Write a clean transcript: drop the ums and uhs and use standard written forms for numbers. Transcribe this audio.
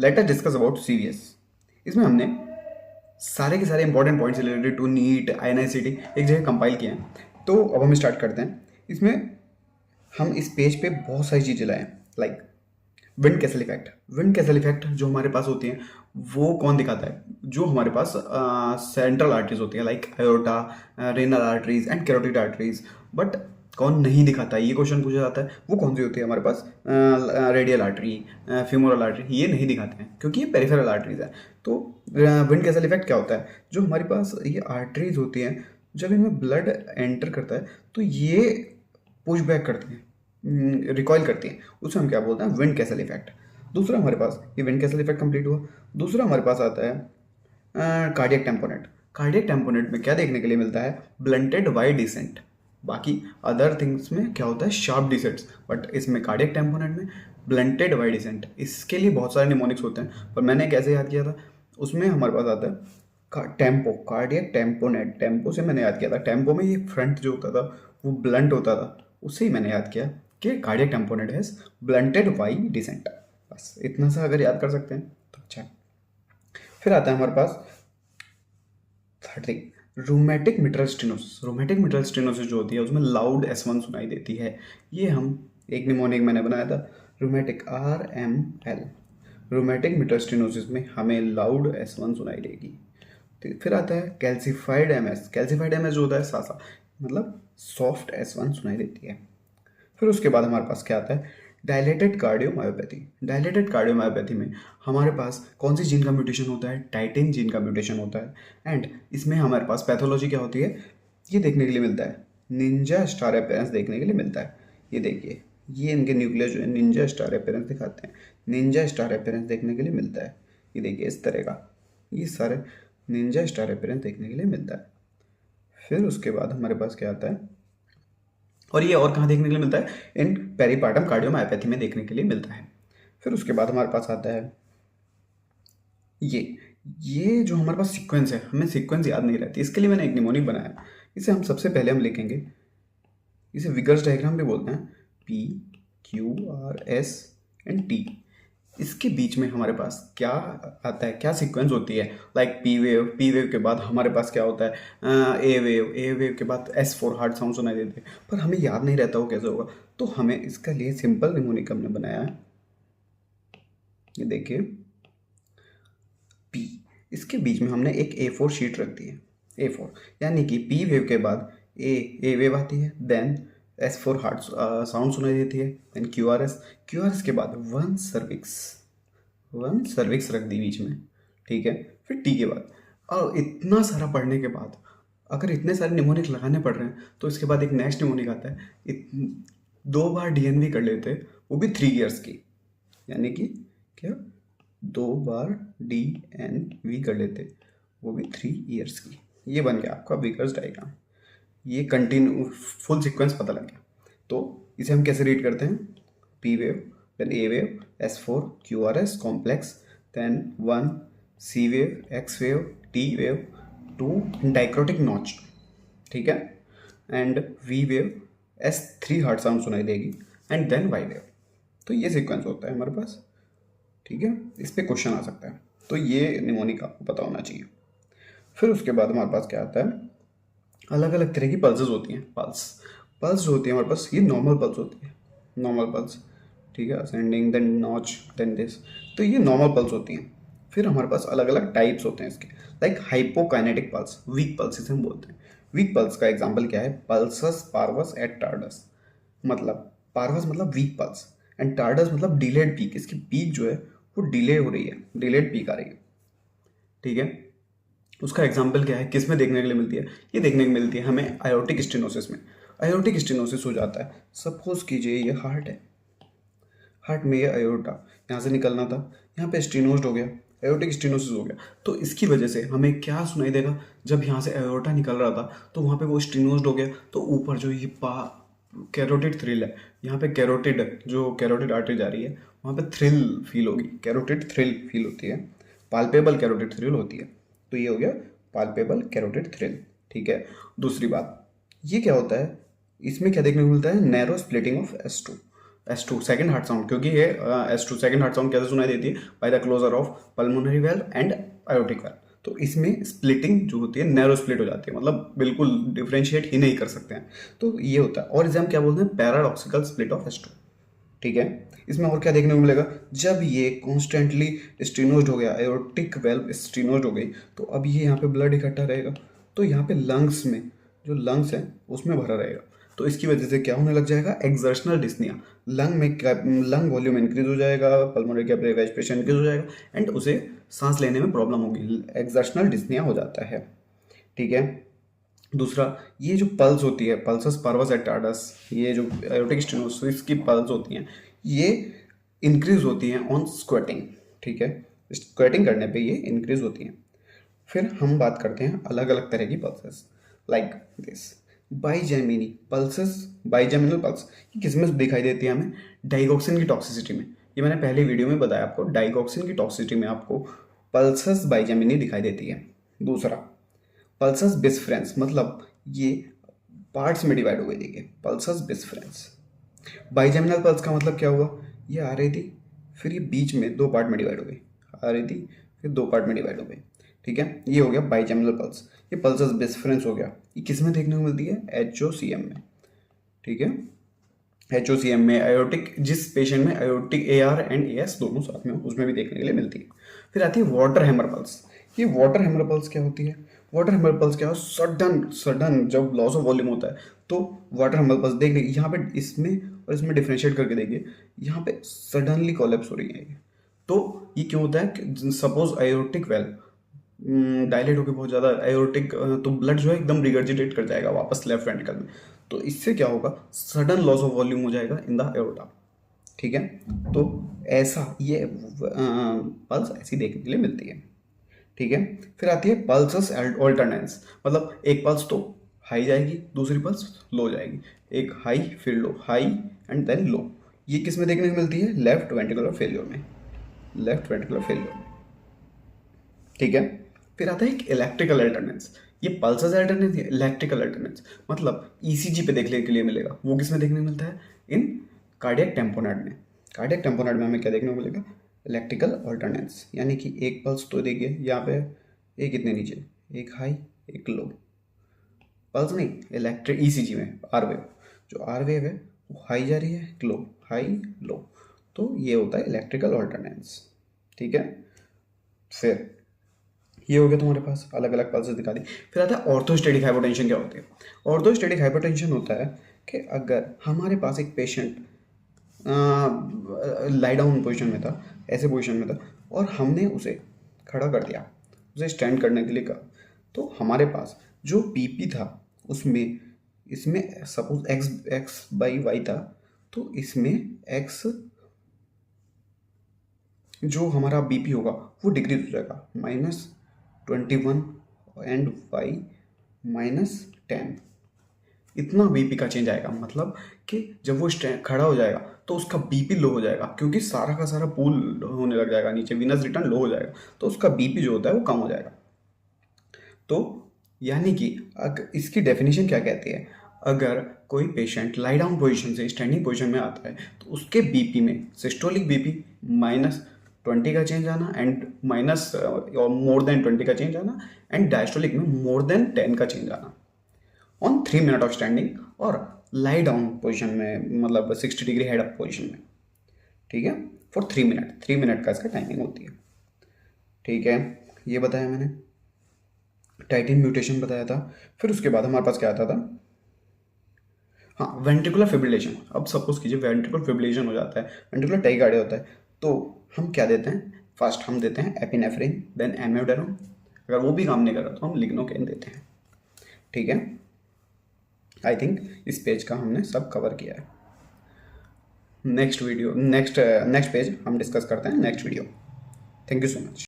Late us discuss about CVS. इसमें हमने सारे के सारे important points related to NEET INICET एक जगह कंपाइल किए हैं। तो अब हम स्टार्ट करते हैं। इसमें हम इस पेज पे बहुत सारी चीज़ें लाए हैं, like wind castle effect. Wind castle effect जो हमारे पास होती हैं वो कौन दिखाता है? जो हमारे पास सेंट्रल आर्टरीज होती है, like aorta, renal arteries and carotid arteries. But कौन नहीं दिखाता है, ये क्वेश्चन पूछा जाता है। वो कौन सी होती है हमारे पास? रेडियल आर्टरी, फ्यूमोरल आर्टरी, ये नहीं दिखाते हैं क्योंकि ये पेरिफेरल आर्टरीज है। तो विंड कैसल इफेक्ट क्या होता है? जो हमारे पास ये आर्टरीज होती हैं, जब इनमें ब्लड एंटर करता है तो ये पुश बैक करती हैं, रिकॉइल करती हैं। उसे हम क्या बोलते हैं? Wind castle effect. दूसरा हमारे पास ये विंड कैसल इफेक्ट कंप्लीट हुआ। दूसरा हमारे पास आता है कार्डियक टेम्पोनेट। कार्डियक टेम्पोनेट में क्या देखने के लिए मिलता है? Blunted y descent. बाकी अदर थिंग्स में क्या होता है? Sharp descents. बट इसमें कार्डियक टेम्पोनेट में ब्लंटेड वाई डिसेंट। इसके लिए बहुत सारे निमोनिक्स होते हैं, पर मैंने कैसे याद किया था? उसमें हमारे पास आता है टेम्पो, कार्डियक टेम्पोनेट। टेम्पो से मैंने याद किया था। टेम्पो में ये फ्रंट जो होता था वो ब्लंट होता था, उससे ही मैंने याद किया कि cardiac tamponade has blunted y descent. बस इतना सा अगर याद कर सकते हैं तो अच्छा है। फिर आता है हमारे पास third, rheumatic mitral stenosis. Rheumatic mitral stenosis जो होती है उसमें लाउड S1 सुनाई देती है। ये हम एक निमोनिक मैंने बनाया था, rheumatic RML। Rheumatic mitral stenosis में हमें लाउड S1 सुनाई देगी। फिर आता है कैल्सिफाइड MS। कैल्सिफाइड MS जो होता है सासा, मतलब सॉफ्ट S1 सुनाई देती है। फिर उसके बाद हमारे पास क्या आता है? Dilated cardiomyopathy. डायलेटेड कार्डियोमायोपैथी में हमारे पास कौन सी जीन का म्यूटेशन होता है? टाइटिन जीन का म्यूटेशन होता है। एंड इसमें हमारे पास पैथोलॉजी क्या होती है? ये देखने के लिए मिलता है, निंजा स्टार अपीयरेंस देखने के लिए मिलता है। ये देखिए, ये इनके न्यूक्लियस जो है निंजा स्टार अपीयरेंस दिखाते हैं। निंजा स्टार अपीयरेंस देखने के लिए मिलता है। ये देखिए इस तरह का, ये सारे निंजा स्टार अपीयरेंस देखने के लिए मिलता है। फिर उसके बाद हमारे पास क्या आता है? और ये और कहाँ देखने के लिए मिलता है? इन पेरीपार्टम कार्डियोमायोपैथी में देखने के लिए मिलता है। फिर उसके बाद हमारे पास आता है ये ये जो हमारे पास सीक्वेंस है, हमें सीक्वेंस याद नहीं रहती, इसके लिए मैंने एक निमोनिक बनाया। इसे हम सबसे पहले हम लिखेंगे, इसे विगर्स डायग्राम भी बोलते हैं, PQRS एंड T। इसके बीच में हमारे पास क्या आता है, क्या सीक्वेंस होती है? लाइक पी वेव के बाद हमारे पास क्या होता है? ए वेव के बाद S4 हार्ड साउंड सुनाई देते हैं, पर हमें याद नहीं रहता वो कैसे होगा। तो हमें इसका लिए सिंपल निमोनिक हमने बनाया है। ये देखिए P, इसके बीच में हमने एक A4 शीट रख दी है। A4 यानी कि पी वेव के बाद ए वेव आती है, देन S4 हार्ड साउंड सुनाई देती है, देन क्यू आर एस के बाद वन सर्विक्स रख दी बीच में, ठीक है। फिर टी के बाद, और इतना सारा पढ़ने के बाद अगर इतने सारे निमोनिक लगाने पड़ रहे हैं तो इसके बाद एक नेक्स्ट निमोनिक आता है। 2 बार DNV कर लेते, वो भी 3 ईयर्स की, यानी कि क्या, 2 बार DNV कर लेते, वो भी 3 ईयर्स की। ये बन गया आपका विकर्स डायग्राम। ये कंटिन्यू फुल सीक्वेंस पता लग गया। तो इसे हम कैसे रीड करते हैं? P wave, then A wave, S4 QRS complex, then 1 C wave, X wave, T wave, 2 dicrotic notch, ठीक है, and V wave, S3 heart sound सुनाई देगी, एंड देन Y वेव। तो ये सीक्वेंस होता है हमारे पास, ठीक है। इस पर क्वेश्चन आ सकता है, तो ये निमोनिक आपको पता होना चाहिए। फिर उसके बाद हमारे पास क्या आता है? अलग अलग तरह की पल्सेस होती हैं। पल्स जो होती है हमारे पास, ये नॉर्मल पल्स होती है, नॉर्मल पल्स, ठीक है, ascending then notch then this. तो ये नॉर्मल पल्स होती हैं। फिर हमारे पास अलग अलग टाइप्स होते हैं इसके, like hypokinetic pulse, week pulse इसे हम बोलते हैं। वीक पल्स का एग्जाम्पल क्या है? पल्सस पार्वस एट टार्डस, मतलब पार्वस मतलब वीक पल्स, एंड टार्डस मतलब डिलेड पीक। इसकी पीक जो है वो डिले हो रही है, डिलेड पीक आ रही है, ठीक है। उसका एग्जाम्पल क्या है, किस में देखने के लिए मिलती है? ये देखने को मिलती है हमें आयोटिक स्टेनोसिस में। आयोटिक स्टेनोसिस हो जाता है, सपोज कीजिए ये हार्ट है, हार्ट में ये आयोटा यहाँ से निकलना था, यहाँ पे स्टेनोज्ड हो गया, आयोटिक स्टेनोसिस हो गया। तो इसकी वजह से हमें क्या सुनाई देगा? जब यहाँ से आयोटा निकल रहा था तो वहाँ पे वो स्टेनोज्ड हो गया, तो ऊपर जो ये कैरोटिड थ्रिल है, यहाँ पे कैरोटिड, जो कैरोटिड आर्टरी जा रही है वहाँ पे थ्रिल फील होगी, कैरोटिड थ्रिल फील होती है, पाल्पेबल कैरोटिड थ्रिल होती है। तो ये हो गया पाल्पेबल कैरोटिड थ्रिल, ठीक है। दूसरी बात, ये क्या होता है? इसमें क्या देखने को मिलता है? Narrow splitting of S2। S2 second heart sound, क्योंकि ये S2 सेकंड हार्ट साउंड कैसे सुनाई देती है, by the closure of pulmonary valve and aortic valve. तो इसमें स्प्लिटिंग जो होती है नैरो स्प्लिट हो जाती है, मतलब बिल्कुल डिफ्रेंशिएट ही नहीं कर सकते हैं। तो ये होता है, और इसे हम क्या बोलते हैं, पैराडॉक्सिकल स्प्लिट ऑफ S2। ठीक है, इसमें और क्या देखने को मिलेगा, जब ये कॉन्स्टेंटली स्टीनोज्ड हो गया, एओर्टिक वेल्व स्टीनोज्ड हो गई, तो अब ये यहाँ पे ब्लड इकट्ठा रहेगा, तो यहाँ पे लंग्स में, जो लंग्स है उसमें भरा रहेगा। तो इसकी वजह से क्या होने लग जाएगा, एक्सर्शनल डिस्निया, लंग में लंग वॉल्यूम इंक्रीज हो जाएगा, पल्मोनरी कैपिलरी प्रेशर इंक्रीज हो जाएगा, एंड उसे सांस लेने में प्रॉब्लम होगी, एक्सर्शनल डिस्निया हो जाता है। ठीक है, दूसरा, ये जो पल्स होती है, पल्सस पार्वस एटार्डस, ये जो एरोटिक स्टेनोसिस की पल्स होती हैं, ये इंक्रीज होती हैं ऑन स्क्वेटिंग। ठीक है, स्क्वेटिंग करने पे ये इंक्रीज होती हैं। फिर हम बात करते हैं अलग अलग तरह की pulses, like this bigeminy pulses, bigeminal pulse, ये किस में दिखाई देती है हमें, डाइगॉक्सिन की टॉक्सिसिटी में। ये मैंने पहले वीडियो में बताया आपको, डाइगॉक्सिन की टॉक्सिसिटी में आपको पल्सस बाईजेमिनी दिखाई देती है। दूसरा, पल्सस बिसफ्रेंस, मतलब ये पार्ट्स में डिवाइड हो गई, देखिए पल्सस बिसफ्रेंस। बाईजेमिनल पल्स का मतलब क्या हुआ, ये आ रही थी, फिर ये बीच में दो पार्ट में डिवाइड हो गई, आ रही थी फिर दो पार्ट में डिवाइड हो गई। ठीक है, ये हो गया बाईजेमिनल पल्स। ये पल्सस बिसफ्रेंस हो गया, ये किस में देखने को मिलती है, HOCM में। ठीक है, HOCM में आयोटिक, जिस पेशेंट में आयोटिक AR एंड AS दोनों साथ में हो, उसमें भी देखने के लिए मिलती है। फिर आती है वाटर हैमर पल्स। ये वाटर हैमर पल्स क्या होती है, वाटर हैमर पल्स क्या हो, सडन सडन जब लॉस ऑफ वॉल्यूम होता है, तो वाटर हैमर पल्स देख लीजिए यहाँ पे, इसमें और इसमें डिफ्रेंशिएट करके देखिए, यहाँ पे सडनली कोलैप्स हो रही है ये। तो ये क्यों होता है कि सपोज आयोटिक वेल्व डायलेट होकर बहुत ज़्यादा एयोर्टिक, तो ब्लड जो है एकदम रिगर्जिटेट कर जाएगा वापस लेफ्ट वेंट्रिकल में, तो इससे क्या होगा, सडन लॉस ऑफ वॉल्यूम हो जाएगा इन द एओर्टा। ठीक है, तो ऐसा ये पल्स ऐसी देखने के लिए मिलती है। ठीक है, फिर आती है पल्सस ऑल्टरनेंस, मतलब एक पल्स तो हाई जाएगी, दूसरी पल्स लो जाएगी, एक हाई फिर लो, हाई एंड देन लो। ये किस में देखने को मिलती है, लेफ्ट वेंट्रिकुलर फेलियर में, लेफ्ट वेंट्रिकुलर फेलियर में। ठीक है, फिर आता है एक इलेक्ट्रिकल अल्टरनेंस। ये पल्सस अल्टरनेंस, इलेक्ट्रिकल अल्टरनेंस, मतलब ECG पे देखने के लिए मिलेगा, वो किस में देखने को मिलता है, इन कार्डियक टेम्पोनेट में। कार्डियक टेम्पोनेट में हमें क्या देखने को मिलेगा, इलेक्ट्रिकल अल्टरनेंस, यानी कि एक पल्स तो देखिए यहाँ पे, एक इतने नीचे, एक हाई एक लो, पल्स नहीं, इलेक्ट्रिक ECG में आर वेव, जो आर वेव है वो हाई जा रही है, लो हाई लो, तो ये होता है इलेक्ट्रिकल अल्टरनेंस। ठीक है, फिर ये हो गया तुम्हारे पास अलग अलग पल्सेस दिखा दी। फिर आता है ऑर्थोस्टैटिक हाइपोटेंशन। क्या होती है, ऑर्थोस्टैटिक हाइपोटेंशन होता है कि अगर हमारे पास एक पेशेंट लाई डाउन पोजीशन में था, ऐसे पोजीशन में था, और हमने उसे खड़ा कर दिया, उसे स्टैंड करने के लिए कहा, तो हमारे पास जो BP था उसमें, इसमें सपोज x/y था, तो इसमें x जो हमारा BP होगा वो डिक्रीज हो जाएगा, -21 एंड y -10, इतना BP का चेंज आएगा। मतलब कि जब वो खड़ा हो जाएगा तो उसका BP लो हो जाएगा, क्योंकि सारा का सारा पूल होने लग जाएगा नीचे, वीनस रिटर्न लो हो जाएगा, तो उसका BP जो होता है वो कम हो जाएगा। तो यानी कि अगर इसकी डेफिनेशन क्या कहती है, अगर कोई पेशेंट लाई डाउन पोजीशन से स्टैंडिंग पोजीशन में आता है तो उसके BP में सिस्टोलिक BP -20 का चेंज आना, एंड माइनस और मोर देन 20 का चेंज आना, एंड डायस्टोलिक में मोर देन 10 का चेंज आना ऑन 3 मिनट ऑफ स्टैंडिंग, और लाई डाउन पोजीशन में मतलब 60 डिग्री हेड अप पोजीशन में। ठीक है, फॉर 3 मिनट का इसका टाइमिंग होती है। ठीक है, ये बताया मैंने, टाइटिन म्यूटेशन बताया था। फिर उसके बाद हमारे पास क्या आता था, हाँ वेंट्रिकुलर फिब्रिलेशन। अब सपोज कीजिए वेंट्रिकुलर फिब्रिलेशन हो जाता है, वेंट्रिकुलर टैकीकार्डिया होता है, तो हम क्या देते हैं, फर्स्ट हम देते हैं एपिनेफ्रिन, देन एम्योडारोन, अगर वो भी काम नहीं कर रहा तो हम लिग्नोकेन देते हैं। ठीक है, आई थिंक इस पेज का हमने सब कवर किया है। नेक्स्ट पेज हम डिस्कस करते हैं next video. Thank you so much.